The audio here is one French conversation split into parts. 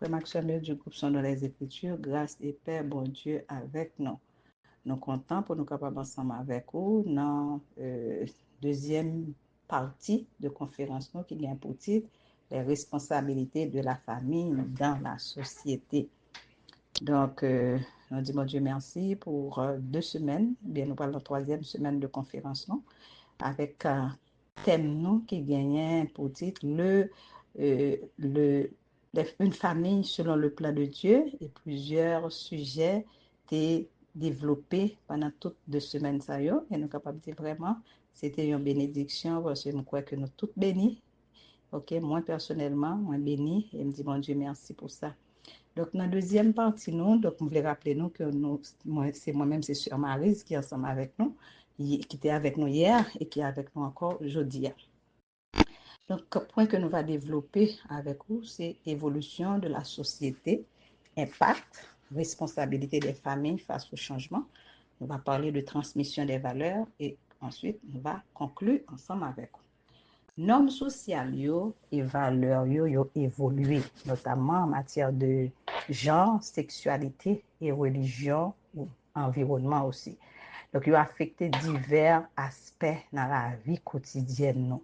Frère Maxwell du groupe sont dans les Écritures, grâce et paix, bon Dieu, avec nous. Nous comptons pour nous capables ensemble avec vous dans deuxième partie de conférence qui vient pour titre les responsabilités de la famille dans la société. Donc, on dit mon Dieu merci pour 2 semaines. Bien, nous parlons de la 3e semaine de conférence avec un thème qui gagnait pour titre une famille selon le plan de Dieu, et plusieurs sujets étaient développés pendant toutes 2 semaines. Et nous sommes capables de dire vraiment, c'était une bénédiction parce que nous croyons que nous tous bénis. Ok, moi personnellement, moi béni et me dis mon Dieu merci pour ça. Donc, dans la deuxième partie, donc, je voulais rappeler nous que c'est moi-même, c'est Sœur Maryse qui est ensemble avec nous, qui était avec nous hier et qui est avec nous encore aujourd'hui. Donc, le point que nous allons développer avec vous, c'est évolution de la société, impact, responsabilité des familles face au changement. On va parler de transmission des valeurs et ensuite, on va conclure ensemble avec vous. Normes sociales et valeurs yo évolué, notamment en matière de genre, sexualité et religion ou environnement aussi. Donc, il a affecté divers aspects dans la vie quotidienne,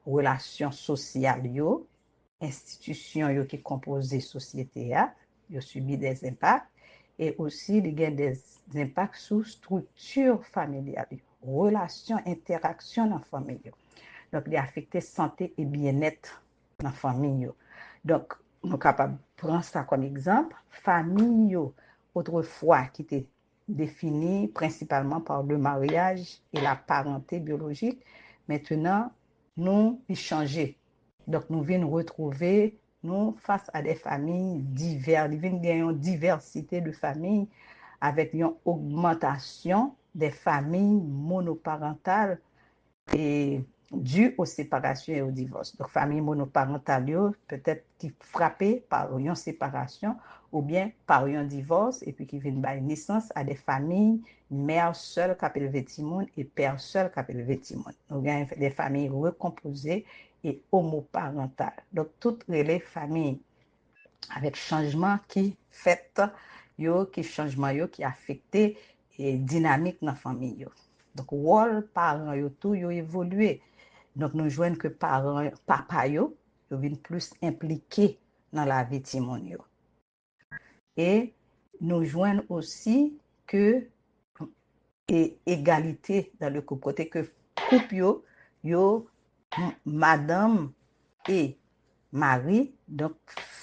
relations sociales, institutions qui composent la société, ils ont subi des impacts et aussi il y a des impacts sur structure familiale, relations, interactions dans la famille. Donc, il a affecté santé et bien-être dans la famille. Donc, nous sommes capables de prendre ça comme exemple. Famille, autrefois, qui était définie principalement par le mariage et la parenté biologique, maintenant, nous avons changé. Donc, nous venons retrouver, nous, face à des familles diverses, nous venons gagner une diversité de familles avec une augmentation des familles monoparentales et dû aux séparations et au divorce. Donc, famille monoparentale, peut-être qui frappée par une séparation ou bien par un divorce et puis qui viennent par naissance à des familles, mère seule qui appelle Vétimoun et père seul qui appelle Vétimoun. Donc, il y a des familles recomposées et homoparentales. Donc, toutes les familles avec changement qui fait, qui changement qui affecté et dynamique dans la famille. Donc, rôle parents yo tout yo évolué. Donc, nous joignons que parents, papa yo viennent plus impliqués dans la vie de mon yo. Et nous joignons aussi que égalité dans le couple, côté que couple yo madame et mari, donc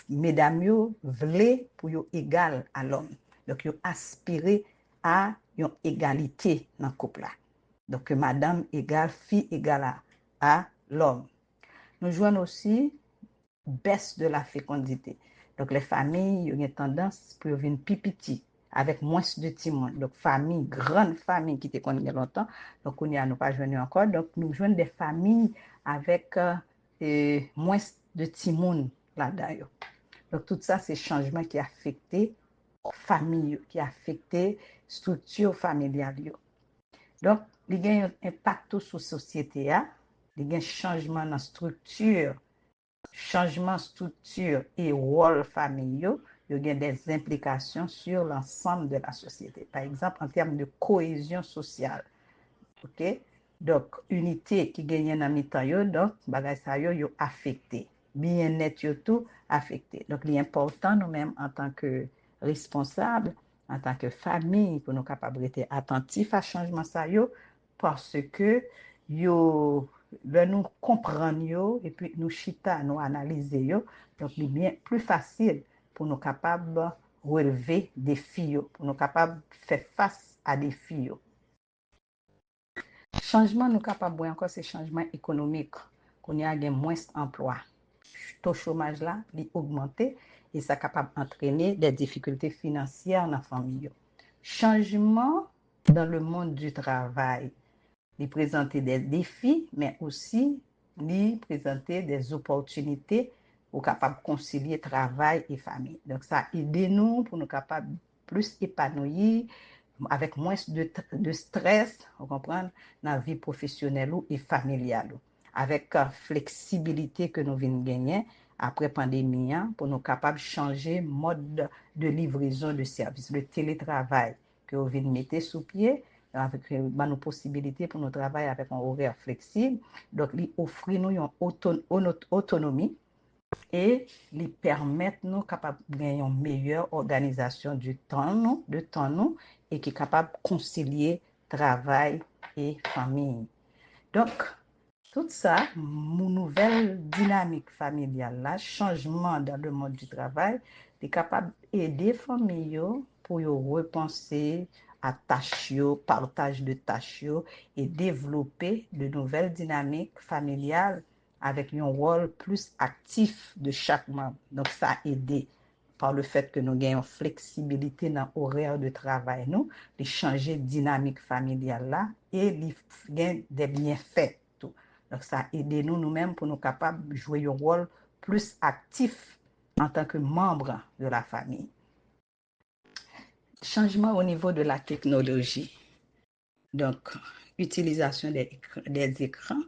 mesdames yo vle pour yo égal à l'homme. Donc yo aspirer à une égalité dans le couple là. Donc madame égale fille égale à l'homme. Nous jouons aussi baisse de la fécondité. Donc les familles ont tendance pour venir plus petit avec moins de timon. Donc famille, grande famille qui te connaît longtemps. Donc on n'y a nous pas joué encore. Donc nous jouons des familles avec moins de timon là-dedans. Donc tout ça c'est changement qui a affecté famille, qui a affecté structure familiale. Donc il y a un impact sur la société, il y a un changement dans la structure et rôle familial, il y a des implications sur l'ensemble de la société. Par exemple, en termes de cohésion sociale. OK? Donc, unité qui gagne dans le temps, donc, bagay sa yo affecté. Bien-être yo tout affecté. Donc, il est important, nous-mêmes, en tant que responsables, en tant que famille, pour nous capables d'être attentifs à changement ça yo, parce que yo nous comprenons et puis nous chita, nous analyser donc c'est bien plus facile pour nous capables de relever des défis, pour nous capables de faire face à des défis. Changement nous capables encore c'est changement économique, qu'on y a moins d'emplois. Taux chômage là, il augmenté et ça capable d'entraîner des difficultés financières dans la famille. Changement dans le monde du travail. Il présenter des défis, mais aussi il présenter des opportunités pour capable concilier travail et famille. Donc ça aide nous pour nous capables plus épanouir avec moins de stress, vous comprenez, dans la vie professionnelle et familiale. Avec flexibilité que nous venons gagner, après pandémie pour nous capables de changer mode de livraison de services. Le télétravail que vous venez de mettre sous pied, avec nos possibilités pour nous travailler avec un horaire flexible. Donc, il offre nous une autonomie et lui permettre nous capable de gagner une meilleure organisation du temps nous et qui est capable de concilier travail et famille. Donc, tout ça, mon nouvelle dynamique familiale, là, changement dans le monde du travail, est capable d'aider les familles pour repenser à tâches, partage de tâches et développer de nouvelles dynamiques familiales avec un rôle plus actif de chaque membre. Donc, ça a aidé par le fait que nous gagnons une flexibilité dans l'horaire de travail, nous, de changer dynamique familiale là et de gagner des bienfaits. Tout. Donc, ça a aidé nous-mêmes pour nous capables de jouer un rôle plus actif en tant que membre de la famille. Changement au niveau de la technologie. Donc, utilisation des écrans.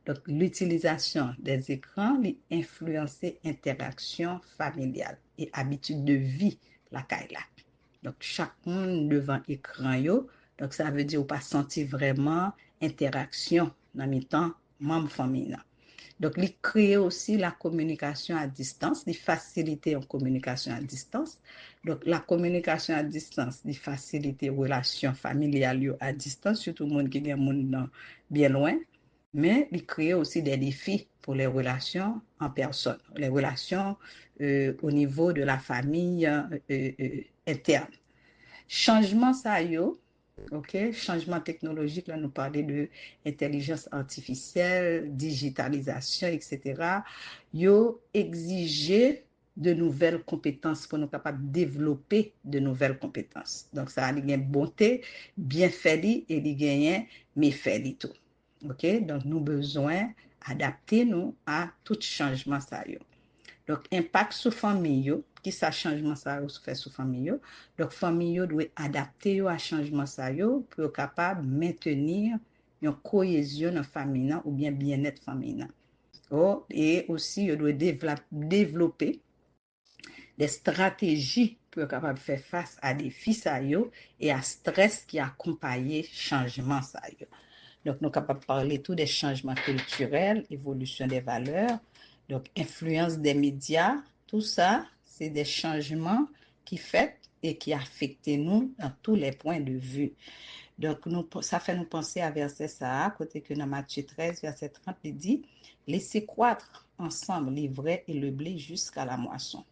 Donc, l'utilisation des écrans influence l'interaction familiale et habitude de vie la caille là. Donc, chacun devant écran yo. Donc, ça veut dire ou pas sentir vraiment interaction dans le temps membre famille. Donc, il crée aussi la communication à distance, il facilite la communication à distance. Donc, la communication à distance, il facilite les relations familiales à distance, surtout les gens qui sont bien loin. Mais il crée aussi des défis pour les relations en personne, les relations au niveau de la famille interne. Changement ça yo, ok, changement technologique, là nous parlons de intelligence artificielle, digitalisation, etc. Yo exiger de nouvelles compétences pour nous capables de développer de nouvelles compétences. Donc ça a une bonté, bien fait et il gagne méfait tout. Ok, donc nous besoin adapter nous à tout changement ça yo. Donc, impact sur famille, qui ça changement ça fait sur famille. Donc, famille doit adapter à changement ça pour être capable de maintenir une cohésion dans la famille ou bien bien-être famille. Et aussi, il doit développer des stratégies pour être capable de faire face à des défis et à stress qui accompagne changement ça. Donc, nous sommes capables de parler tout des changements culturels, évolution des valeurs, donc influence des médias, tout ça, c'est des changements qui fait et qui affectent nous dans tous les points de vue. Donc, ça fait nous penser à verset ça, côté que dans Matthieu 13, verset 30, il dit, laissez croître ensemble les vrais et le blé jusqu'à la moisson.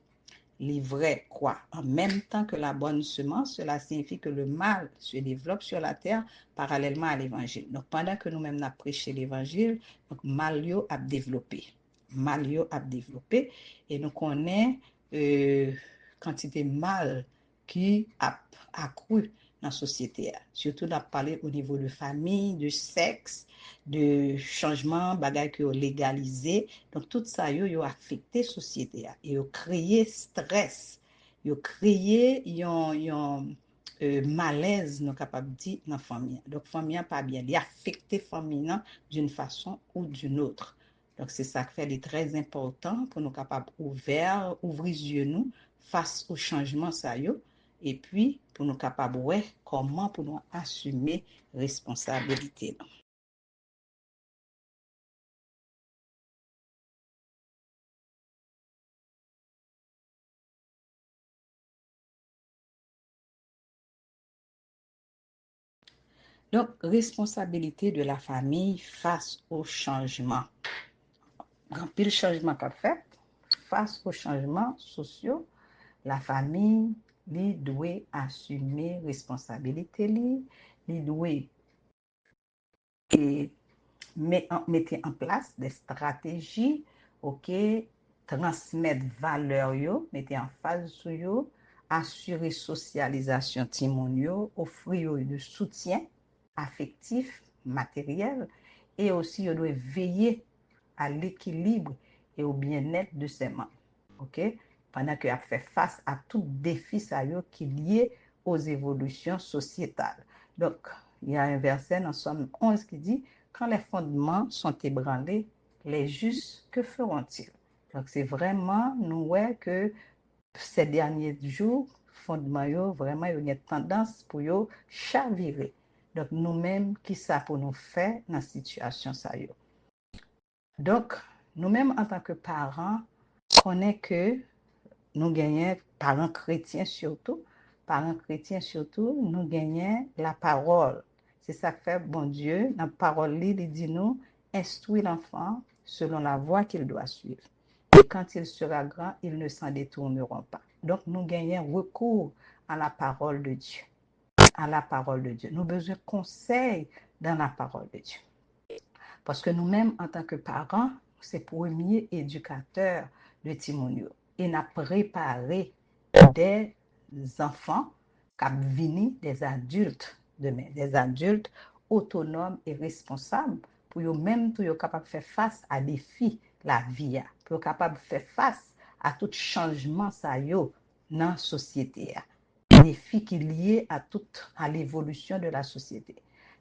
Les vrais croient en même temps que la bonne semence, cela signifie que le mal se développe sur la terre parallèlement à l'évangile. Donc, pendant que nous-mêmes nous prêchons l'évangile, donc malio a développé. Malio a développé et nous connaissons quantité mal qui a accru dans la société. Surtout, on a parlé au niveau de famille, de sexe, de changement, bagaille qui ont légalisé. Donc, tout ça, yo affecté la société. Et yo créé stress. Yo créé yon malaise, nous capable de dire, dans la famille. Donc, la famille n'est pas bien. Il affecte la famille d'une façon ou d'une autre. Donc, c'est ça qui fait très important pour nous capables ouvrir les yeux nous face au changement ça yo. Et puis, pour nous capables, ouais, comment pour nous assumer responsabilité. Donc, responsabilité de la famille face au changement. Grand pile changement qu'a fait, face aux changements sociaux, la famille li doit assumer responsabilité li doit et mettre en place des stratégies, ok, transmettre valeur yo, mettre en phase sur yo, assurer socialisation timon yo, offrir yo de soutien affectif, matériel, et aussi yo doit veiller à l'équilibre et au bien-être de ses membres, ok, pendant qu'il a fait face à tout défi ça yo qui est lié aux évolutions sociétales. Donc, il y a un verset dans Somme 11 qui dit, quand les fondements sont ébranlés, les justes, que feront-ils? Donc, c'est vraiment, nous, ouais, que ces derniers jours, fondement yo, vraiment, il y a une tendance pour yo chavirer. Donc, nous-mêmes, qui ça pour nous faire dans cette situation ça yo? Donc, nous-mêmes, en tant que parents, connaissons que nous gagnons, parents chrétiens surtout, nous gagnons la parole. C'est ça que fait bon Dieu, la parole, il dit nous, instruis l'enfant selon la voie qu'il doit suivre. Et quand il sera grand, ils ne s'en détourneront pas. Donc, nous gagnons recours à la parole de Dieu. À la parole de Dieu. Nous avons besoin de conseils dans la parole de Dieu. Parce que nous-mêmes, en tant que parents, c'est premier éducateur de Timonio. Et nous préparé des enfants qui venir des adultes demain, des adultes autonomes et responsables pour eux-mêmes pour être capables de faire face à des défis la vie, pour être capables de faire face à tout changement ça yo dans la société. Des défis qui liés à l'évolution de la société.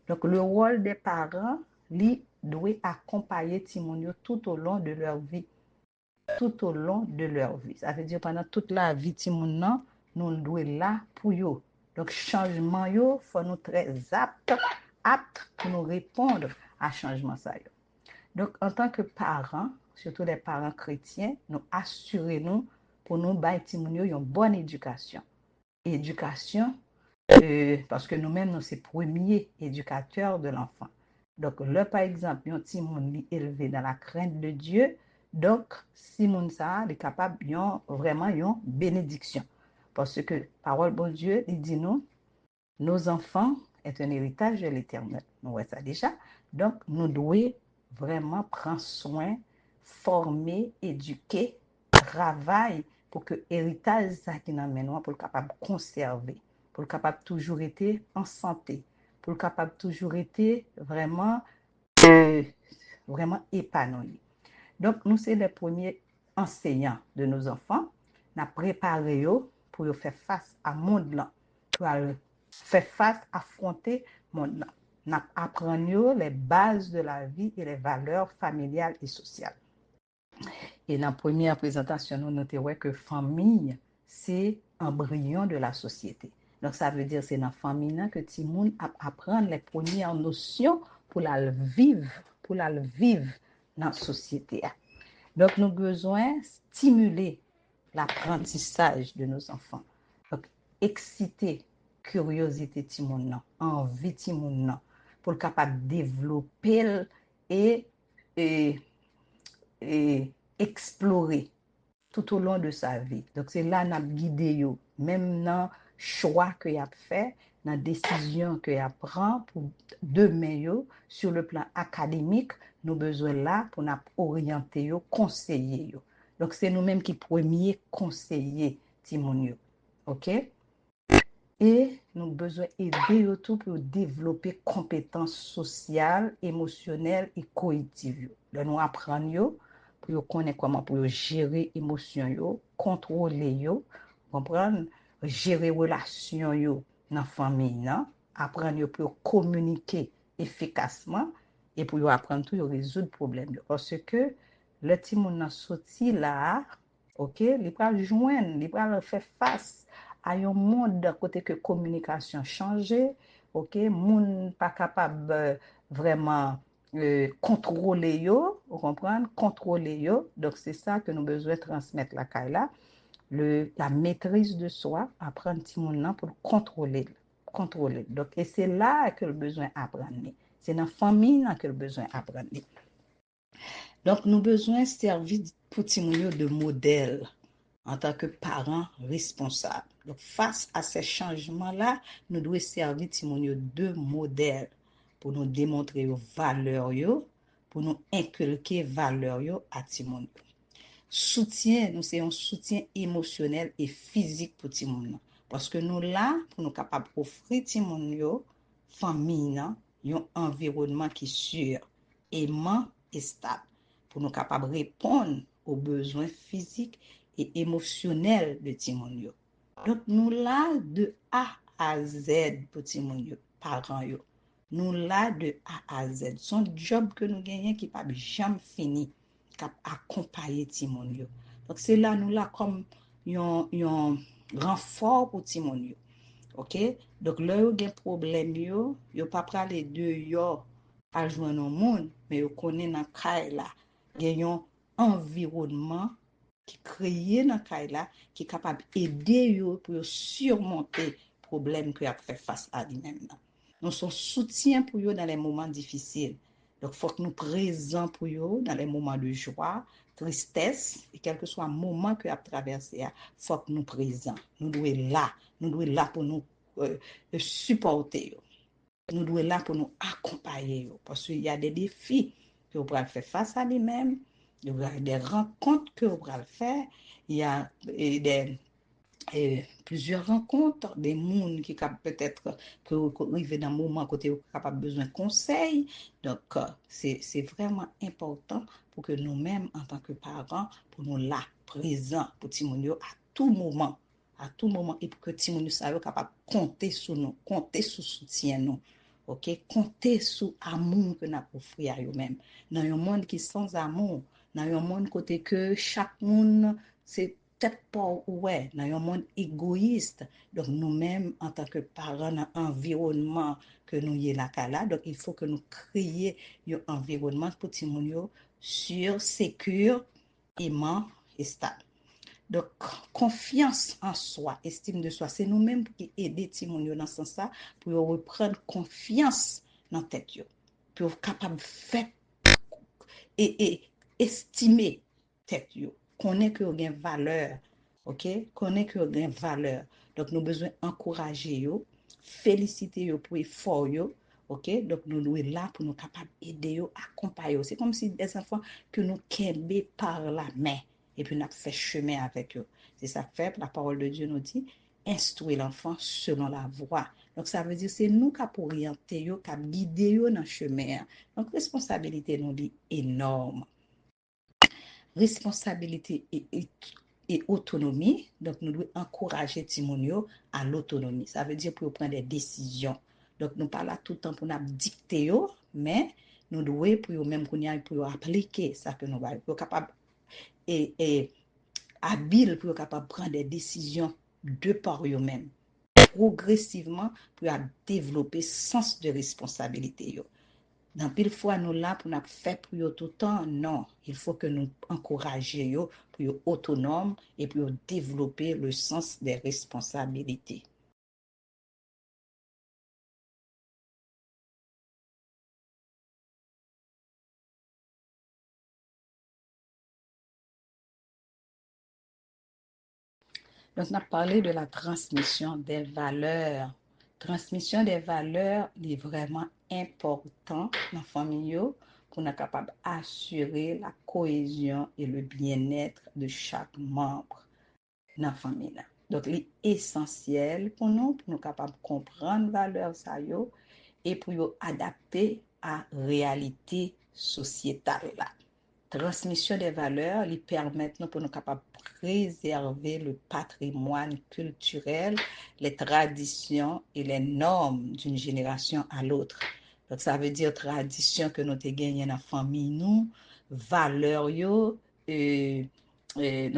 Donc le rôle des parents lui doit accompagner Timonio tout au long de leur vie. Tout au long de leur vie. Ça veut dire pendant toute la vie Timoun, nous devons être là pour eux. Donc changement yo, faut nous très aptes pour nous répondre à changement ça yo. Donc en tant que parents, surtout les parents chrétiens, nous assurons pour nous bailler Timoun yo une bonne éducation. Éducation parce que nous-mêmes, nous sommes premiers éducateurs de l'enfant. Donc, là, par exemple, un petit monde élevé dans la crainte de Dieu, donc, si mon ça est capable, vraiment une bénédiction. Parce que, parole de Dieu, il dit nous, nos enfants est un héritage de l'Éternel. Nous voyons ça déjà. Donc, nous devons vraiment prendre soin, former, éduquer, travailler pour que l'héritage ça qui nous amène, pour le capable de conserver, pour le capable toujours être en santé, pour le capable toujours être vraiment, vraiment épanoui. Donc, nous, c'est les premiers enseignants de nos enfants. Nous préparé pour faire face à monde là, pour faire face, affronter monde là. Nous apprenons les bases de la vie et les valeurs familiales et sociales. Et dans la première présentation, nous notons que famille, c'est un embryon de la société. Donc, ça veut dire que c'est dans la famille que Timoun apprend les premières notions pour la vivre dans la société. Donc, nous avons besoin de stimuler l'apprentissage de nos enfants. Donc, exciter curiosité Timoun, envie Timoun, pour le capable de développer et, et, et explorer tout au long de sa vie. Donc, c'est là que nous avons guidé, même dans le choix qu'il a fait, dans la décision qu'il a prend pour demain, sur le plan académique, nous avons besoin là pour nous orienter, conseiller. Donc, c'est nous-mêmes qui premier conseiller Timoun. OK? Et nous avons besoin d'aider tout pour développer compétences sociales, émotionnelles et cognitives. Nous apprenons pour connaître comment pour gérer émotions yo, contrôler yo, comprendre, gérer relations yo dans famille nan, apprendre pour communiquer efficacement et pour apprendre tout résoudre problème yo. Parce que le petit monde nan sorti là, OK, il va joindre, il va faire face à un monde côté que communication changé, OK, monde pas capable vraiment contrôler yo, vous comprenez, contrôler yo. Donc c'est ça que nous besoin de transmettre la caille là, la maîtrise de soi, apprendre petit monde pour contrôler, contrôler. Donc et c'est là que le besoin apprendre. C'est dans la famille là que le besoin apprendre. Donc nous besoin servir pour petit monde de modèle en tant que parents responsables. Donc, face à ces changements-là, nous devons servir Timonio de modèle pour nous démontrer les valeurs, pour nous inculquer les valeurs à Timonio. Soutien, nous c'est un soutien émotionnel et physique pour Timonio. Parce que nous là, pour nous capables d'offrir Timonio, famille, un environnement qui est sûr, aimant et stable, pour nous capables de répondre aux besoins physiques et émotionnel de Timonio. Donc, nous là de A à Z pour Timonio, parents yo. Nous là de A à Z. Son job que nous gagnons qui pas jamais fini. cap accompagner Timon yo. Donc c'est là nous là comme yon renfort pour Timon yo. OK? Donc là yo gen problème yo pas prale de yo à joindre au monde, mais yo connaît dans kay là, gen yon environnement qui créé dans kay là qui est capable aider yo pour surmonter problème que a fait face à lui-même. Nous sommes soutien pour eux dans les moments difficiles. Donc, il faut que nous présents pour eux dans les moments de joie, tristesse, et quel que soit le moment que a traversé, il faut que nous présents. Nous devons être là pour nous supporter. Nous devons être là pour nous accompagner. Parce qu'il y a des défis que vous pouvez faire face à lui-même, il y a des rencontres que vous pouvez faire, il y a des plusieurs rencontres, des mondes qui peut-être que vous arrivez dans un moment côté vous capable besoin de conseils. Donc, c'est vraiment important pour que nous-mêmes, en tant que parents, pour nous là, présents pour Timonio à tout moment, et pour que Timonio soit capable de compter sur nous, compter sur soutien nous. OK? Compter sur l'amour que nous avons offert à eux-mêmes. Dans un monde qui est sans amour, dans un monde côté que chaque monde, c'est peut-être pas ouais dans un monde égoïste. Donc nous-mêmes en tant que parents dans environnement que nous y là donc il faut que nous créions un environnement pour ti moun yo sûr, sécure, aimant et stable. Donc confiance en soi, estime de soi, c'est nous-mêmes qui aider ti moun yo dans ce sens pour reprendre confiance dans tête yo, pour capable faire et estimer tête yo, connaît que gain valeur, OK? Connaît que gain valeur. Donc nous besoin encourager yo, féliciter yo pour effort yo, OK? Donc nous sommes là pour nous capable aider yo, accompagner yo. C'est comme si des enfants que nous kembe par la main et puis nous fait chemin avec eux. C'est ça que fait la parole de Dieu nous dit instruire l'enfant selon la voie. Donc ça veut dire c'est nous qui orienter yo, qui guider yo dans chemin. Donc responsabilité nous dit énorme. Responsabilité et autonomie. Donc, nous devons encourager Timonio à l'autonomie. Ça veut dire pour prendre des décisions. Donc, nous parlons tout le temps pour nous dicter, mais nous devons pour même pour appliquer ça que nous avons. Pour capable et habile pour capable prendre des décisions de par eux-mêmes. Progressivement pour développer sens de responsabilité. Dans pile fois nous là pour nous faire pour eux tout le temps, non, il faut que nous encouragions pour eux autonomes et pour développer le sens des responsabilités. Donc, on a parlé de la transmission des valeurs. Transmission des valeurs est vraiment important dans la famille pour nous capable d'assurer la cohésion et le bien-être de chaque membre dans la famille. Donc, c'est essentiel pour nous capables de comprendre les valeurs et pour nous adapter à la réalité sociétale. Transmission des valeurs lui permettent pour nous capables de préserver le patrimoine culturel, les traditions et les normes d'une génération à l'autre. Donc, ça veut dire tradition que nous avons gagné dans la famille, nous, valeurs, nous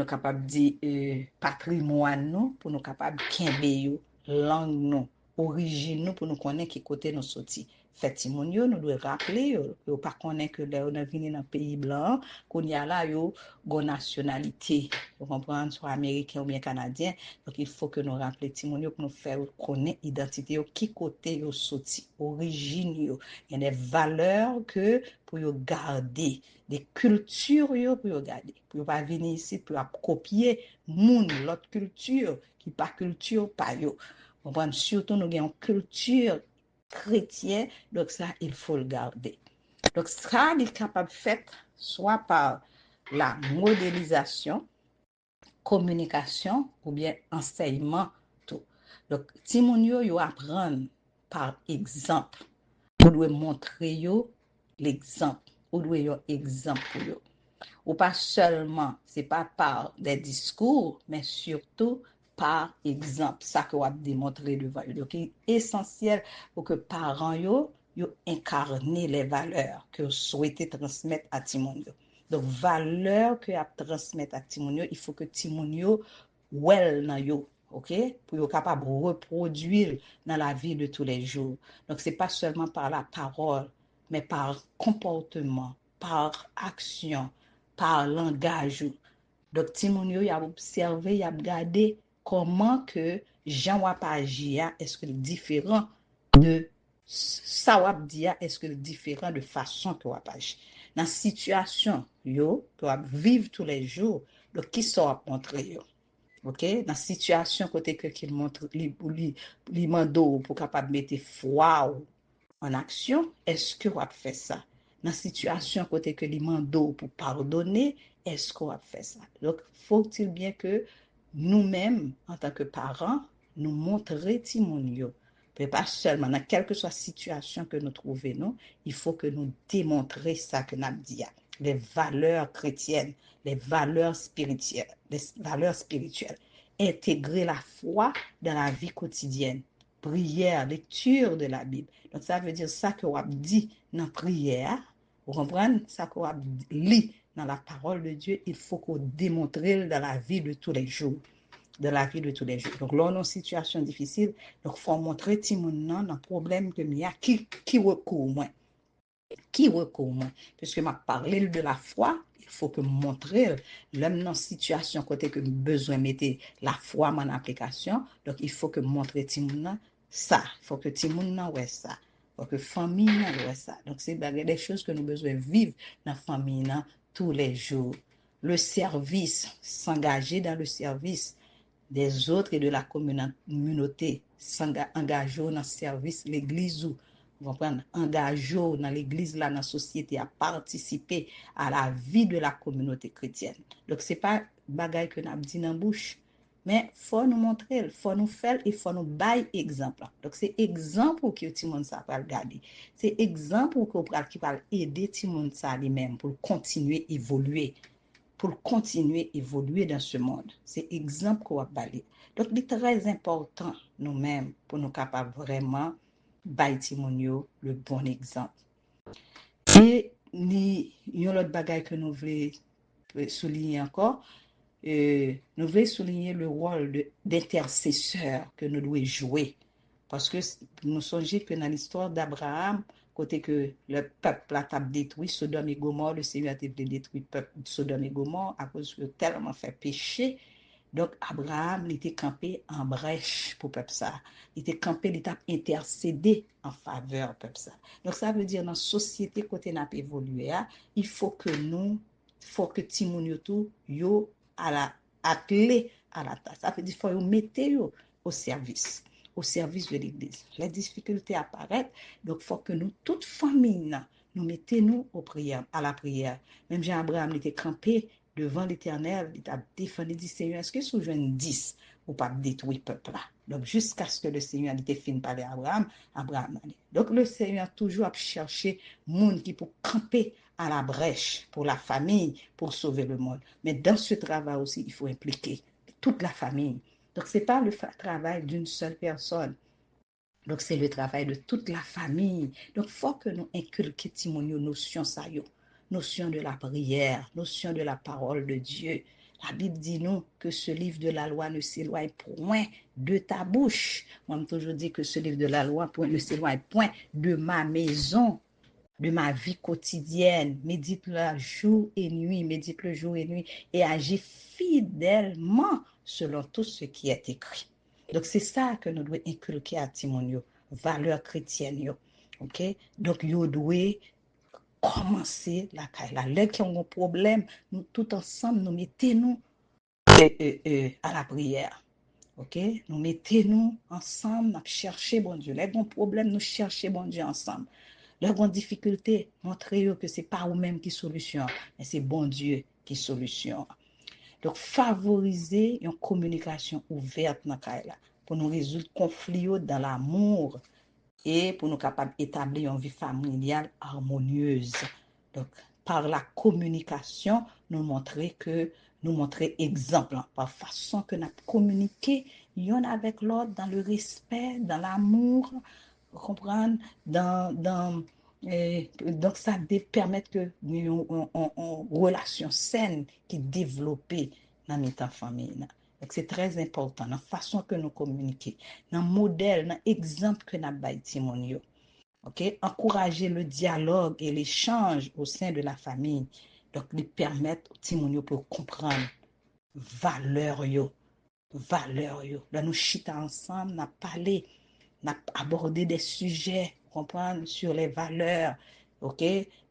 capables de dire patrimoine, nous, pour nous capables de kembe, langue, nous, origine, nous, pour nous connaître qui côté nous sortis. Fait nous devons rappeler yo pas connaître que là on a venu dans pays blanc qu'on y a là yo gon nationalité vous comprenez soit américain ou bien canadien donc il faut que nous rappeler Timonio pour nous faire connaître identité yo qui côté yo sorti origine yo il y a des valeurs que pour yo garder des cultures yo pour yo garder pour pas venir ici pour copier monde l'autre culture qui pas culture pas yo vous comprenez surtout nous avons une culture chrétien, donc ça, il faut le garder. Donc ça, il est capable de faire soit par la modélisation, communication ou bien enseignement. Tout. Donc, si mon yo apprend par exemple, vous devez montrer l'exemple, vous devez un exemple pour yo. Ou pas seulement, c'est pas par des discours, mais surtout par exemple, ça que vous avez démontré devant eux. Donc, il est essentiel pour que parents yo incarnent les valeurs que vous souhaitez transmettre à Timon. Donc, valeur que a transmettre à Timonio, il faut que Timonio well dans yo, ok? Pour être capable de reproduire dans la vie de tous les jours. Donc, c'est pas seulement par la parole, mais par comportement, par action, par langage. Donc, Timonio, il a observé, il a regardé comment que Jean wap agi, est-ce que différent de ça wap di, est-ce que différent de façon que wap agi. Dans situation yo, que wap vive tous les jours, donc qui ça wap montre yo? OK? Dans situation côté que qu'il montre li mando pour capable mettre foi en action, est-ce que wap fait ça? Dans situation côté que li mando pour pardonner, est-ce qu'on wap fait ça? Donc, faut-il bien que nous-mêmes, en tant que parents, nous montrer timon yo. Mais pas seulement, dans quelle que soit la situation que nous trouvons, non, il faut que nous démontrions ça que nous avons dit, les valeurs chrétiennes, les valeurs spirituelles, intégrer la foi dans la vie quotidienne, prière, lecture de la Bible. Donc ça veut dire ça que vous avez dit dans la prière, vous comprenez, ça que vous avez lu dans la parole de Dieu, il faut qu'on démontre dans la vie de tous les jours. De la vie de tous les jours. Donc, là, on a une situation difficile. Donc, il faut montrer tout le monde dans le problème que il y a qui recourt moins. Qui recourt moins. Puisque m'a parlé de la foi, il faut que montrer l'homme dans situation côté que besoin de mettre la foi en application. Donc, il faut que montrer tout le monde ça. Il faut que tout le monde ouais ça. Il faut que la famille ouais ça. Donc, c'est des choses que nous besoin vivre dans la famille tous les jours. Le service, s'engager dans le service des autres et de la communauté, s'engager dans le service l'église ou vous comprenez, engager dans l'église là dans la société à participer à la vie de la communauté chrétienne. Donc c'est pas bagaille que n'a dit dans bouche, mais faut nous montrer, faut nous faire et faut nous bailler exemple. Donc c'est exemple que tout le monde ça va regarder. C'est exemple qui va aider tout le monde ça lui-même pour continuer à évoluer, pour continuer à évoluer dans ce monde. C'est exemple qu'on va parler. Donc, il est très important, nous-mêmes, pour nous capables vraiment bâtir le bon exemple. Et il y a l'autre bagaille que nous voulons souligner encore. Nous voulons souligner le rôle d'intercesseur que nous devons jouer. Parce que nous songeons que dans l'histoire d'Abraham, côté que le peuple a détruit Sodome et Gomorrhe, le Seigneur a détruit le peuple de Sodome et Gomorrhe à cause que tellement fait péché. Donc Abraham il était campé en brèche pour peuple ça. Il était campé, il était intercédé en faveur peuple ça. Donc ça veut dire dans la société côté n'a pas évolué, il faut que Timoun yo à la appelé à la tâche. Ça veut dire qu'il faut mettre au service de l'église. Les difficultés apparaissent, donc il faut que nous, toute famille, nous mettons à la prière. Même Jean-Abraham était campé devant l'Éternel, il a défendu, il dit, Seigneur, est-ce que si je 10 ou pas détruire le peuple là? Donc jusqu'à ce que le Seigneur ait fini de parler à Abraham. Donc le Seigneur toujours a cherché monde qui pour camper à la brèche pour la famille, pour sauver le monde. Mais dans ce travail aussi, il faut impliquer toute la famille. Donc, ce n'est pas le travail d'une seule personne. Donc, c'est le travail de toute la famille. Donc, il faut que nous inculquions nos notions, notion de la prière, notion de la parole de Dieu. La Bible dit nous que ce livre de la loi ne s'éloigne point de ta bouche. Moi, je toujours dit que ce livre de la loi ne s'éloigne point de ma maison, de ma vie quotidienne. Médite-le jour et nuit, médite-le jour et nuit et agis fidèlement selon tout ce qui est écrit. Donc, c'est ça que nous devons inculquer à Timon, valeur chrétienne. OK? Donc, nous devons commencer la caille. Là qui ont un problème, nous tout ensemble, nous mettons-nous à la prière. OK? Nous mettons-nous ensemble, nous cherchons bon Dieu. Les bons problèmes, nous cherchons bon Dieu ensemble. Les bonnes difficultés, montrez-vous que ce n'est pas vous-même qui solution, mais c'est bon Dieu qui solution. Donc, favoriser une communication ouverte dans la pour nous résoudre conflits dans l'amour et pour nous capables d'établir une vie familiale harmonieuse. Donc, par la communication, nous montrer exemple, par façon que nous communiquons l'un avec l'autre dans le respect, dans l'amour, comprendre, dans Et donc, ça permet que nous ayons une relation saine qui développe dans notre famille. Donc, c'est très important, dans la façon que nous communiquons, dans le modèle, dans l'exemple que nous avons. OK? Encourager le dialogue et l'échange au sein de la famille. Donc, lui permettre aux pour comprendre valeur yo, valeur yo. Là, nous chita ensemble, nous parlé, nous abordé des sujets, comprendre, sur les valeurs, ok?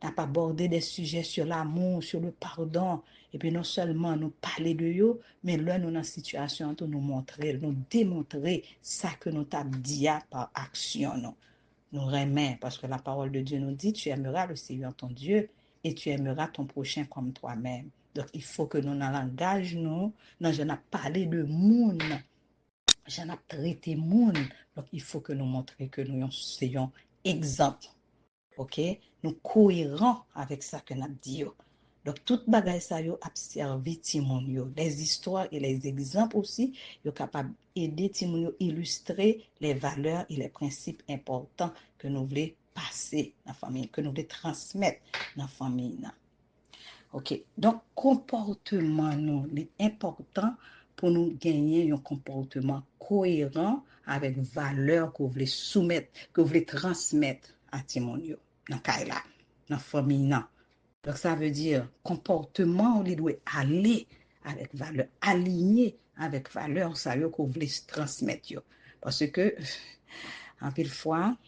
Nous abordé des sujets sur l'amour, sur le pardon, et puis non seulement nous parler de yo, mais là, nous dans la situation, nous montrer, nous démontrer ça que nous t'avons dit par action, non? Nous remet, parce que la parole de Dieu nous dit, tu aimeras le Seigneur ton Dieu et tu aimeras ton prochain comme toi-même. Donc, il faut que nous, dans le langage, nous, j'en ai parlé de monde, j'en ai traité monde. Donc, il faut que nous montrions que nous soyons exemple. OK? Nous cohérents avec ça que nous avons dit. Donc, tout bagay ça yo observer timon yo. Les histoires et les exemples aussi, yo capable aider timon yo illustrer les valeurs et les principes importants que nous voulons passer dans la famille, que nous voulons transmettre dans la famille. OK. Donc, comportement nous, est important pour nous gagner un comportement cohérent avec valeurs que vous voulez soumettre, que vous voulez transmettre à timon yo, dans la dans la famille. Donc, ça veut dire comportement, il doit aller avec valeur, aligné avec valeur, ça veut qu'on voulait transmettre. Parce que, en pile fois,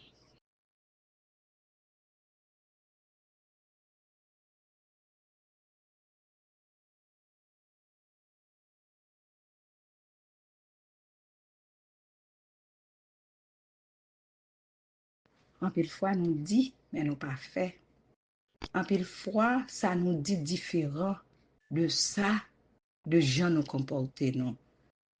nous dit, mais nous pas fait. En pile fois, ça nous dit différent de ça, de gens nous comporter, non.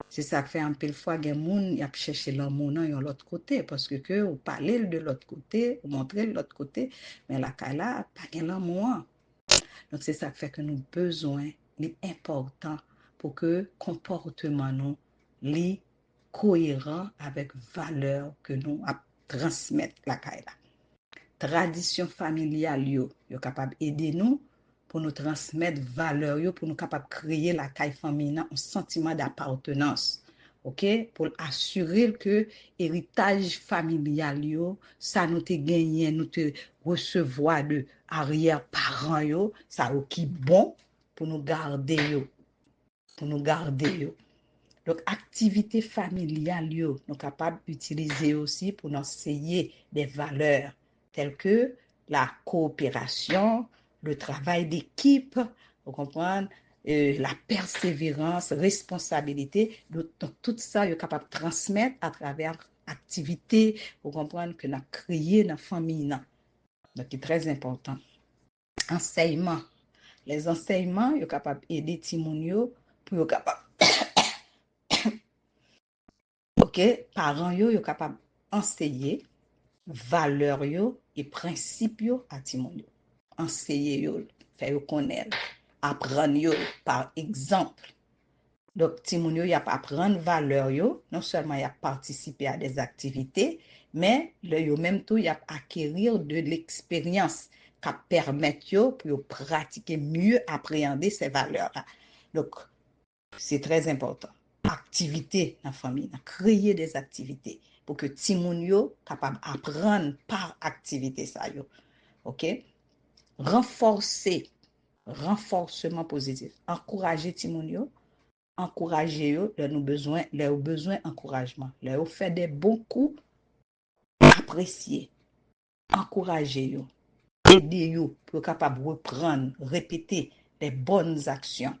C'est ça qui fait un pile fois, il y a des gens qui cherchent l'amour de l'autre côté, parce que vous parlez de l'autre côté, vous montrez de l'autre côté, mais la là, pas de l'amour. Donc, c'est ça qui fait que nous avons besoin, c'est important pour que le comportement nous soit cohérent avec valeur que nous transmettons la caille. Tradition familiale, yo capable d'aider nous pour nous transmettre valeur, pour nous capable créer la caille familiale un sentiment d'appartenance. OK? Pour assurer que héritage familial, ça nous te gagné, nous te recevoir de arrière-parents, ça qui bon pour nous garder, pour nous garder. Donc, activité familiale, nous sommes capables d'utiliser aussi pour nous enseigner des valeurs telles que la coopération, le travail d'équipe, vous comprenez, la persévérance, responsabilité. Donc, tout ça, nous sommes capables de transmettre à travers activités, vous comprenez, que nous avons créées dans la famille. Donc, c'est très important. Enseignement. Les enseignements, nous sommes capables d'aider Timonio pour être capable. OK, parents yo capable enseigner valeurs yo et principes yo à timon yo. Enseigner yo, faire yo connaître, apprendre yo par exemple. Donc timon yo y a apprendre valeurs yo, non seulement y a participer à des activités, mais le yo même tout y a acquérir de l'expérience qui permet yo pour yo pratiquer mieux appréhender ces valeurs là. Donc c'est très important. Activité dans la famille, créer des activités pour que Timoun yo capable apprendre par activité ça yo. OK? Renforcer, renforcement positif. Encourager Timoun yo, encourager yo, leur besoin encouragement. Leur fait des bons coups, apprécier, encourager yo, aider yo pour capable reprendre, répéter les bonnes actions,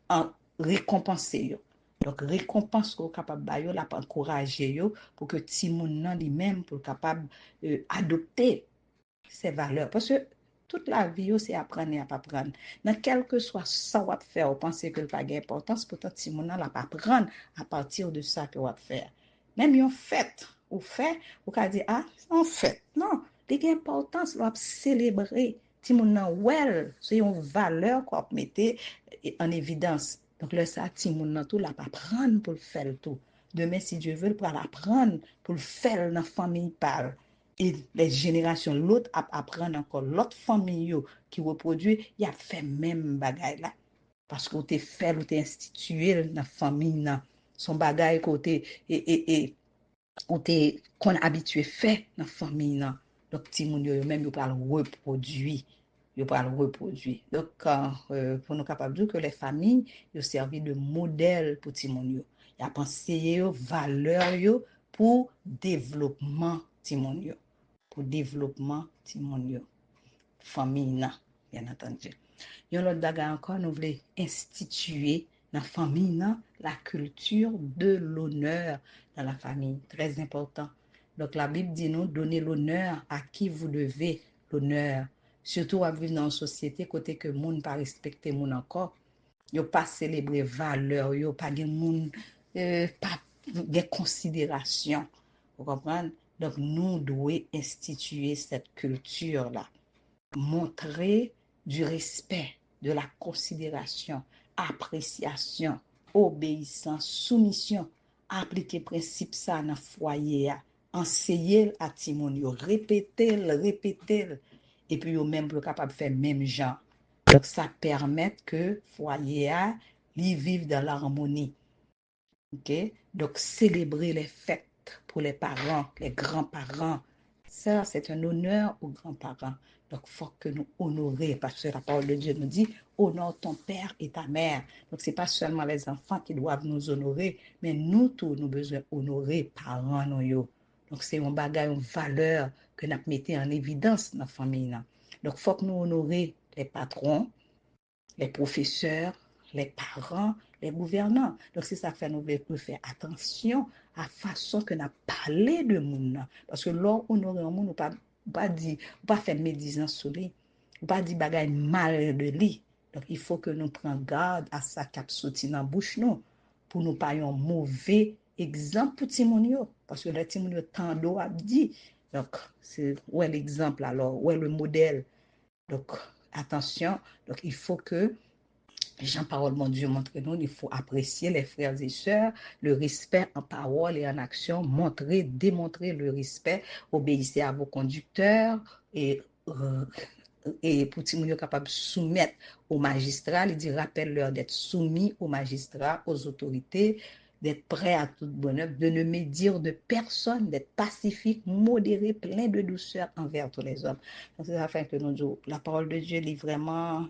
en récompenser yo. Donc, récompense qu'on est capable de la encourager yo pour que ti moun nan li même pour capable adopter ces valeurs. Parce que toute la vie, c'est apprendre et apprendre. Dans quel que soit ça qu'on va faire, on pense que le pas d'importance, pourtant, ti moun nan la pas apprendre à partir de ça que on va faire. Même yon fait, ou fait, ou ka dire, ah, en fait, non, il y a importance, on va célébrer. Ti moun nan well, c'est une valeur qu'on va mettre en évidence. Donc, là, ça, ti moun nan tout, la pas prendre pour le faire tout. Demain, si Dieu veut, pour l'apprendre, pour le faire dans la famille parle. Et les générations, l'autre apprendre encore, l'autre famille qui reproduit, il a fait même bagaille là. Parce que t'es fait, ou t'es institué dans la famille, son bagage côté, et qu'on habitué fait dans la famille. Donc, petit moun yo même, yo parle reproduit. Yo parle reproduit. Donc, pour nous capables de dire que les familles, yo servi de modèle pour petit moun yo. Y a pensé yo, valeur yo, pour développement petit moun yo. Pour développement petit moun yo. Famille, bien entendu. Yon l'autre bagage encore, nous voulons instituer dans la famille la culture de l'honneur dans la famille. Très important. Donc la Bible dit nous, donnez l'honneur à qui vous devez l'honneur. Surtout à vivre dans une société côté que le monde pas respecter monde encore. Yo pas célébrer valeur, yo pas gen monde pas de considération. Vous comprenez? Donc nous devons instituer cette culture là. Montrer du respect, de la considération, appréciation, obéissance, soumission, appliquer principe ça dans le foyer, enseigner à Timonio, répéter, et puis au même capable de faire même genre. Donc ça permet que foyer vive dans l'harmonie. OK? Donc célébrer les fêtes pour les parents, les grands-parents. Ça, c'est un honneur aux grands-parents. Donc, il faut que nous honorions, parce que la parole de Dieu nous dit, honore ton père et ta mère. Donc, ce n'est pas seulement les enfants qui doivent nous honorer, mais nous tous, nous besoin honorer parents. Donc, c'est un bagage, une valeur que nous mettons en évidence dans la famille. Donc, il faut que nous honorions les patrons, les professeurs, les parents, les gouvernants. Donc, c'est ça que nous devons faire attention à la façon que nous parlons de monde. Parce que là, on aurait un monde, on pas faire médisance sur lui, on pas dire bagaille mal de lui. Donc, il faut que nous prenions garde à ça qui a sorti dans la bouche, nous, pour nous pas un mauvais exemple pour Timonio. Parce que le Timonio, tant d'eau a dit. Donc, c'est où est l'exemple alors, où est le modèle. Donc, attention, donc il faut que Jean Parole, mon Dieu, montre-nous, il faut apprécier les frères et sœurs, le respect en parole et en action, démontrer le respect, obéissez à vos conducteurs et pour que vous capable de soumettre aux magistrats, il dit rappelle-leur d'être soumis aux magistrats, aux autorités, d'être prêt à toute bonne œuvre, de ne médire de personne, d'être pacifique, modéré, plein de douceur envers tous les hommes. Donc, c'est afin que nous, la parole de Dieu est vraiment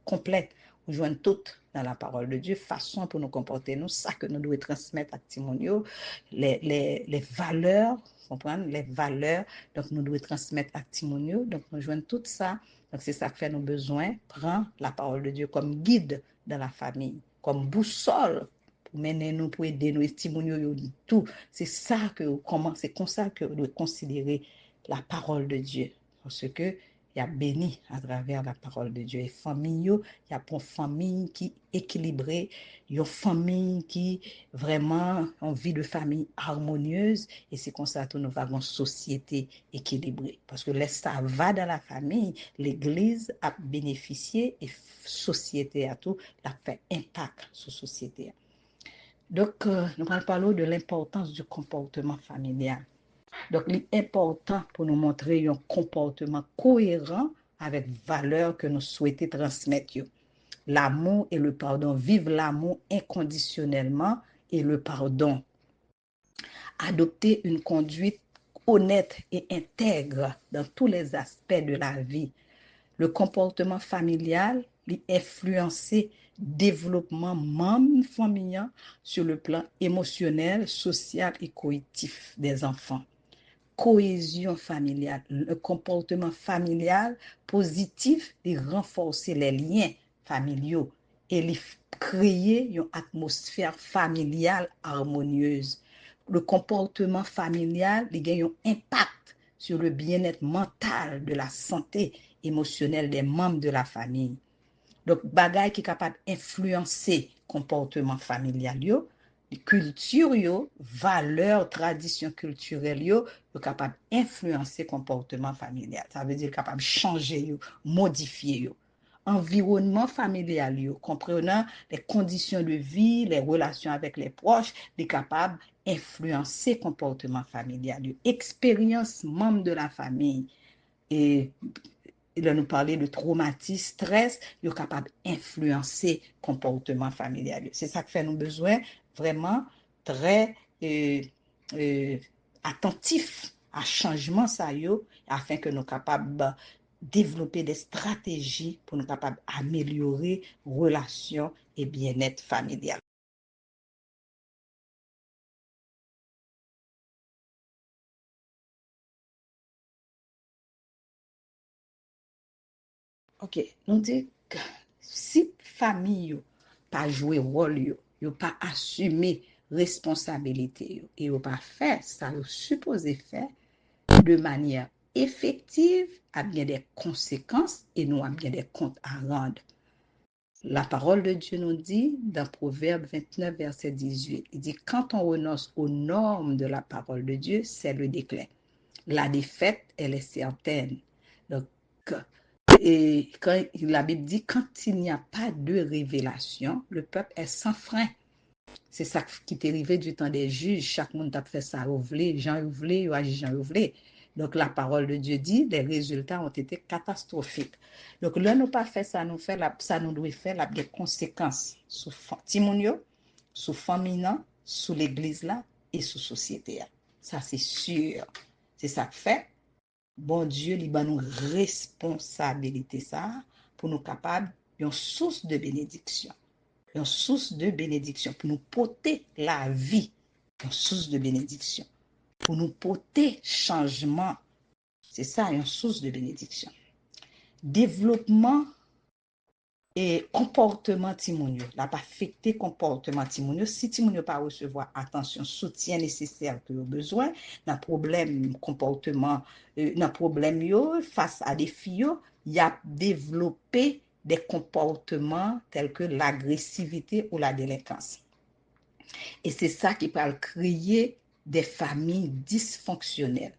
complète. On joint toutes dans la parole de Dieu, façon pour nous comporter, nous, ça que nous devons transmettre à Timonio, les valeurs, comprendre, les valeurs, donc nous devons transmettre à Timonio, donc nous joignons tout ça, donc c'est ça que fait nos besoins, prend la parole de Dieu comme guide dans la famille, comme boussole, pour mener nous, pour aider nous, Timonio, tout, c'est ça que, c'est comme ça que nous devons considérer la parole de Dieu, parce que il y a béni à travers la parole de Dieu. Et famille, il y a une famille qui est équilibrée, il y a une famille qui vraiment a une vie de famille harmonieuse. Et c'est comme ça que nous avons une société équilibrée. Parce que là, ça va dans la famille, l'Église a bénéficié et la société a tout, a fait impact sur la société. Donc, nous parlons de l'importance du comportement familial. Donc, l'important pour nous montrer un comportement cohérent avec valeurs que nous souhaitons transmettre. L'amour et le pardon. Vive l'amour inconditionnellement et le pardon. Adopter une conduite honnête et intègre dans tous les aspects de la vie. Le comportement familial influencer développement membre familial sur le plan émotionnel, social et cognitif des enfants. Cohésion familiale, le comportement familial positif, il renforce les liens familiaux et il créer une atmosphère familiale harmonieuse. Le comportement familial, il a un impact sur le bien-être mental de la santé émotionnelle des membres de la famille. Donc, bagay qui est capable d'influencer le comportement familial, culture, valeurs, traditions culturelles, capable d'influencer le comportement familial. Ça veut dire capable de changer, modifier. environnement familial, comprenant les conditions de vie, les relations avec les proches, est capable d'influencer le comportement familial, expérience membre de la famille. Et là, nous parler de traumatisme, stress, ils sont capables d'influencer le comportement familial. C'est ça qui fait nous besoin vraiment très attentifs à changement ça afin que nous capables de développer des stratégies pour nous capables d'améliorer relations et bien-être familial. Ok, nous disons que si famille yo pas joué rôle yo pas assumé responsabilité et yo pas fait ça yo supposé faire de manière effective, a bien des conséquences et nous a bien des comptes à rendre. La parole de Dieu nous dit dans Proverbe 29, verset 18, il dit quand on renonce aux normes de la parole de Dieu, c'est le déclin. La défaite, elle est certaine. Donc, et quand la Bible dit quand il n'y a pas de révélation, le peuple est sans frein. C'est ça qui t'est arrivé du temps des juges. Chaque monde a fait ça, Jean ouvré, Jean ouvré. Donc la parole de Dieu dit, les résultats ont été catastrophiques. Donc là, nous pas fait ça, ça nous doit faire des conséquences sur Timounio, sur famille, sur l'église là et sur société. Ça c'est sûr. C'est ça que fait. Bon Dieu, il a nous responsabilité ça pour nous capables d'une source de bénédiction. Une source de bénédiction pour nous porter la vie, une source de bénédiction pour nous porter changement. C'est ça, une source de bénédiction. Développement et comportement timonio, la pas affecté comportement timonio. Si timonio pas recevoir attention, soutien nécessaire que vous besoin, dans problème comportement, dans problème yo face à des filles, il y a développé des comportements tels que l'agressivité ou la délinquance. Et c'est ça qui peut créer des familles dysfonctionnelles.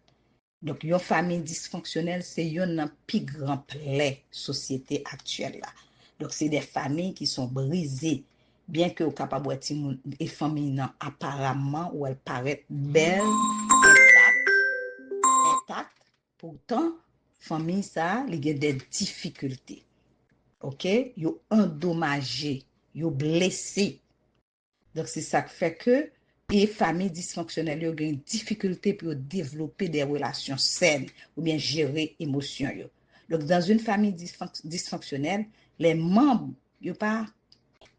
Donc, une famille dysfonctionnelle, c'est une plus grand plaie société actuelle là. Donc, c'est des familles qui sont brisées, bien que au capable et famille apparemment où elles paraissent belles, intactes, pourtant famille ça, il y a des difficultés. OK, yo endommagé, yo blessé. Donc, c'est ça qui fait que les familles dysfonctionnelles ont une difficulté pour développer des relations saines ou bien gérer les émotions. Donc, dans une famille dysfonctionnelle, les membres n'ont pas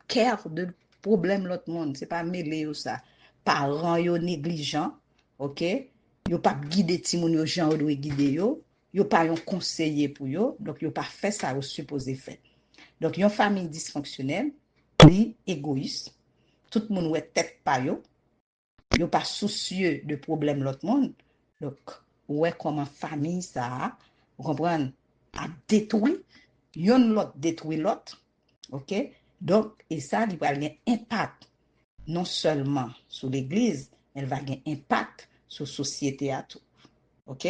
care de problème de l'autre monde. Ce n'est pas mêlé ou ça. Parents sont négligents, ok? Ils n'ont pas guidé les gens gens doivent guider yo. Ils n'ont pas un conseiller pour eux. Donc, ils n'ont pas fait ça au supposé fait. Donc, une famille dysfonctionnelle, est égoïste. Tout le monde est tête pa yo. Yo pas soucieux de problème l'autre monde. Donc, ouais, comment famille ça, vous comprenez, a détruit, yon l'autre détruit l'autre. OK? Donc, et ça, il va avoir un impact non seulement sur l'église, mais il va avoir un impact sur la société à tout. OK?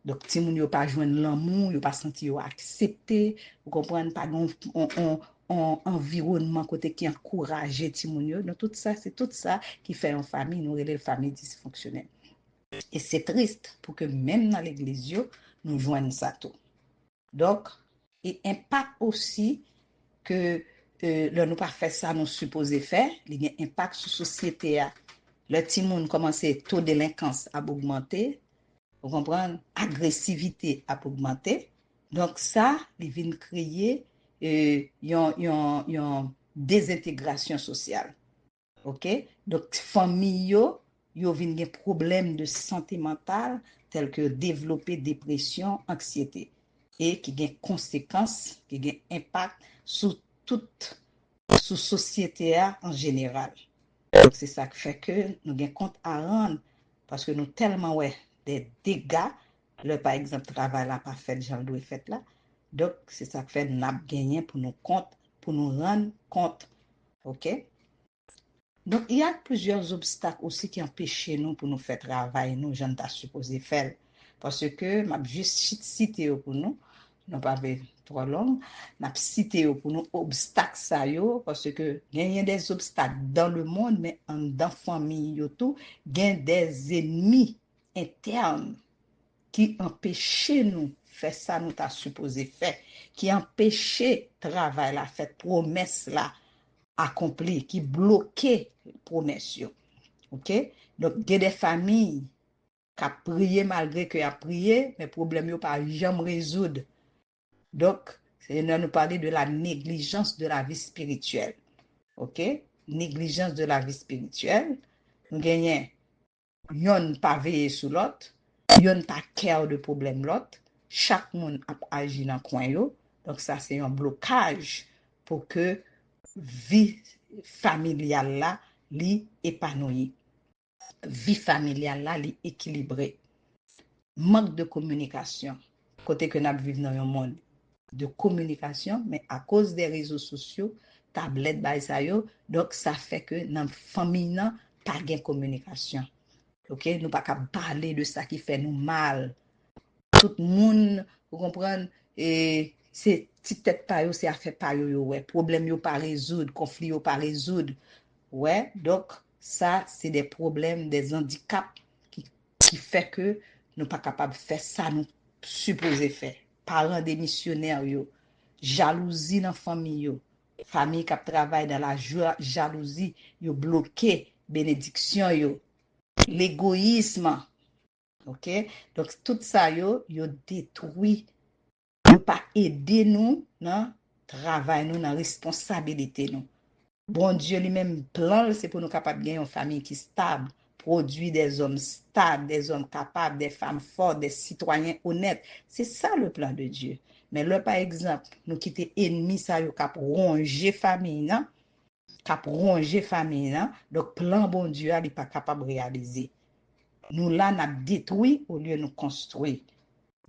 Donc, si vous n'avez pas joindre l'amour, vous n'avez pas senti accepté, vous comprenez pas un environnement côté qui encourage Timounio. Donc, tout ça, c'est tout ça qui fait une famille, nous relève famille dysfonctionnelle. Et c'est triste pour que même dans l'église, nous joignons ça tout. Donc, il impact aussi que là, nous pas fait ça, nous supposé faire, il y a un impact sur la société. Le Timoun commence taux de délinquance à augmenter, vous comprenez, agressivité à augmenter. Donc, ça, il vient créer une désintégration sociale. OK? Donc, famille, yo viennent des problèmes de santé mentale tels que développer dépression, anxiété et qui ont conséquences, qui ont impact sur toute sur société en général. Donc, c'est ça qui fait que nous avons compte à rendre parce que nous tellement ouais des dégâts, le par exemple travail là pas fait, j'en dois fait là. Donc, c'est ça qui fait nous avons gagné pour nous compte, pour nous rendre compte. OK? Donc, il y a plusieurs obstacles aussi qui empêchent nous pour nous faire travail, nous, gens supposé faire. Parce que, je juste cité pour nous, nous pas trop long, n'a cité pour nous obstacles ça yo parce que il y a des obstacles dans le monde mais en dans famille yo tout, il y a des ennemis internes qui empêchent nous faire ça nous t'a supposé faire, qui empêchent travail la fait promesse là accompli, qui bloquait promesse yo. OK? Donc il y a des familles qui a prié malgré que a prié, mais problème yo pas jamais résoudre. Donc, c'est nous parler de la négligence de la vie spirituelle. OK? Négligence de la vie spirituelle. Nous gagnons, yon pas veiller sur l'autre, yon pas care de problème l'autre. Chaque monde a agi dans coin yo. Donc ça c'est un blocage pour que vie familiale là li épanouie. Vie familiale là li équilibrée. Manque de communication. Côté que nous vivons dans un monde de communication, mais à cause des réseaux sociaux, tablettes, donc ça fait que dans la famille, n'a pas de communication. OK? Nous pas qu'à parler de ça qui fait nous mal. Tout le monde, vous comprenez, et c'est petite tête pas yo, c'est affaire pas yo, ouais. Problème yo pas résoudre, conflit yo pas résoudre. Ouais, donc ça, c'est des problèmes, des handicaps qui fait que nous pas capable de faire ça nous supposé faire. Parents des missionnaires yo, jalousie dans famille yo, famille qui travaille dans la jalousie, yo bloqué bénédiction yo, l'égoïsme. OK? Donc tout ça yo détruit, yo pas aider nous dans travail nous dans responsabilité nous. Bon Dieu lui-même plan, c'est pour nous capables de gagner une famille qui est stable, produit des hommes stables, des hommes capables, des femmes fortes, des citoyens honnêtes. C'est ça le plan de Dieu. Mais là, par exemple, nous quitter ennemis, ça y cap ronger famille, non? Cap ronger famille, non? Donc, plan bon Dieu, il n'est pas capable de réaliser. Nous là, nous avons détruit au lieu de nous construire.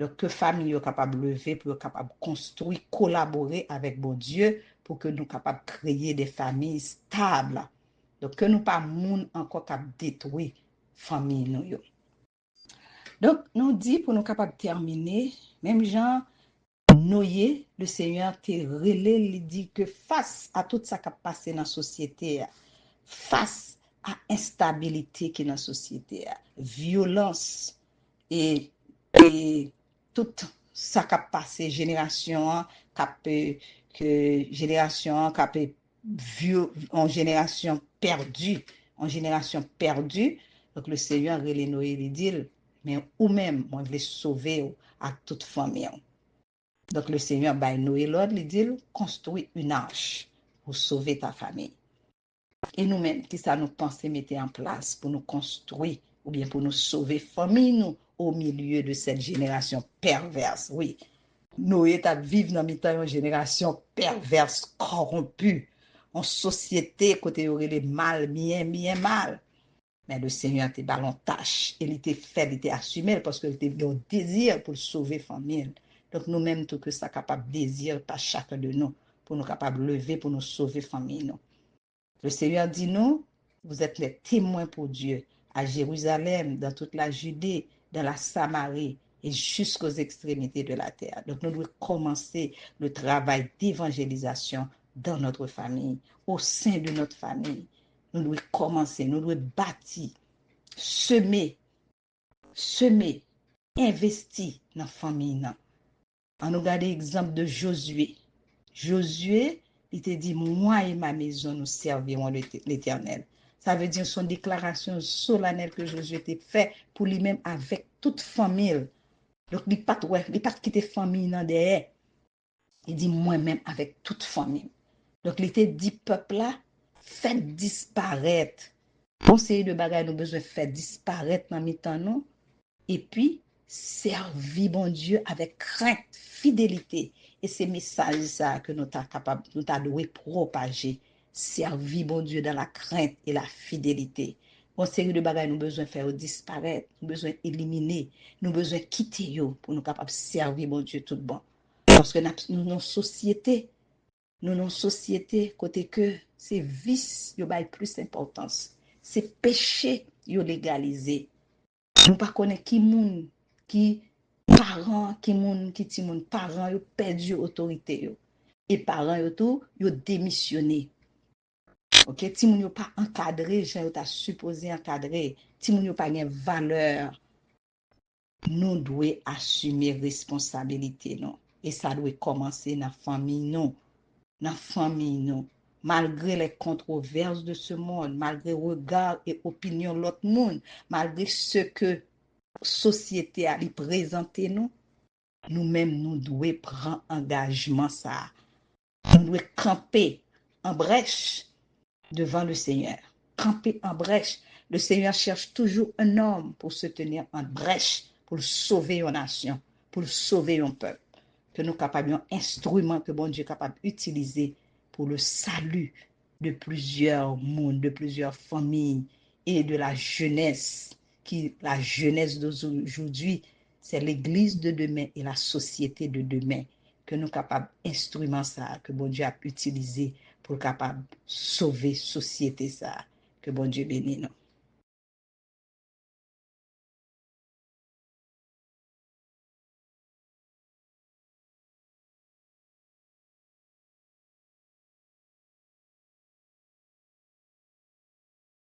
Donc, que famille est capable de lever pour être capable de construire, collaborer avec bon Dieu pour que nous soyons capables de créer des familles stables. Donc, que nous pas moun encore capable de détruire famille nous yo. Donc, nous dit pour nous capables de terminer, même Jean Noyer, le Seigneur te relé, il dit que face à tout ça qui a passé dans la société, face à instabilité qui est dans la société, violence et tout ça qui a passé génération génération qui a vieux en génération perdue donc le Seigneur relé Noé il dit mais ou même on veut sauver à toute famille. Donc le Seigneur by Noé l'ordre il dit construis une arche pour sauver ta famille. Et nous-mêmes, qui ça nous pensons mettre en place pour nous construire ou bien pour nous sauver famille nous au milieu de cette génération perverse. Oui, Noé t'a vivre dans une génération perverse, corrompue, en société côté aurait les mal, bien mal. Mais le Seigneur te ballon tâche, il était fait, il était assumé parce qu'il était un désir pour sauver famille. Donc nous-mêmes tout que ça capable désir par chacun de nous pour nous capable lever pour nous sauver famille nous. Le Seigneur dit nous, vous êtes les témoins pour Dieu à Jérusalem, dans toute la Judée, dans la Samarie et jusqu'aux extrémités de la terre. Donc nous devons commencer le travail d'évangélisation dans notre famille, au sein de notre famille. Nous devons commencer, nous devons bâtir, semer, investir dans la famille. On regarde l'exemple de Josué. Josué, il te dit, moi et ma maison, nous servirons l'Éternel. Ça veut dire son déclaration solennelle que Josué t'a fait pour lui-même avec toute famille. Donc, il n'est pas quitter famille dans derrière. Il dit moi-même avec toute famille. Donc, il te dit, peuple là, faites disparaître. Conseiller de bagaille, nous besoin de faire disparaître dans mi-temps nous. Et puis, servir bon Dieu avec crainte, fidélité. Et c'est message ça que nous sommes capables, nous devons propager. Servir bon Dieu dans la crainte et la fidélité. Bon série de bagages nous besoin de faire disparaître, nous besoin d'éliminer, nous besoin de quitter yo pour nous capables servir bon Dieu tout bon. Parce que nous dans société côté que c'est vice yo bail plus importance. C'est péché yo légalisé. Nous pas connaît qui moun qui parents qui ti moun parents yo perdu autorité yo. Et parents yo tout yo démissionné. OK, ti moun yo pas encadré, jan yo ta supposé encadrer. Ti moun yo pas gen valeur. Nous devons assumer responsabilité non. Et ça doit commencer dans la famille non. Dans la famille non. Malgré les controverses de ce monde, malgré regard et opinion de l'autre monde, malgré ce que société a présenté nous, nous-mêmes nous devons prendre engagement ça. Nous devons camper en brèche devant le Seigneur. Camper en brèche. Le Seigneur cherche toujours un homme pour se tenir en brèche, pour sauver une nation, pour sauver un peuple. Que nous capables, un instrument que bon Dieu est capable d'utiliser pour le salut de plusieurs mondes, de plusieurs familles et de la jeunesse. La jeunesse d'aujourd'hui, c'est l'église de demain et la société de demain. Que nous capables instrument ça, que bon Dieu a utilisé pour capable sauver société ça. Que bon Dieu bénisse nous.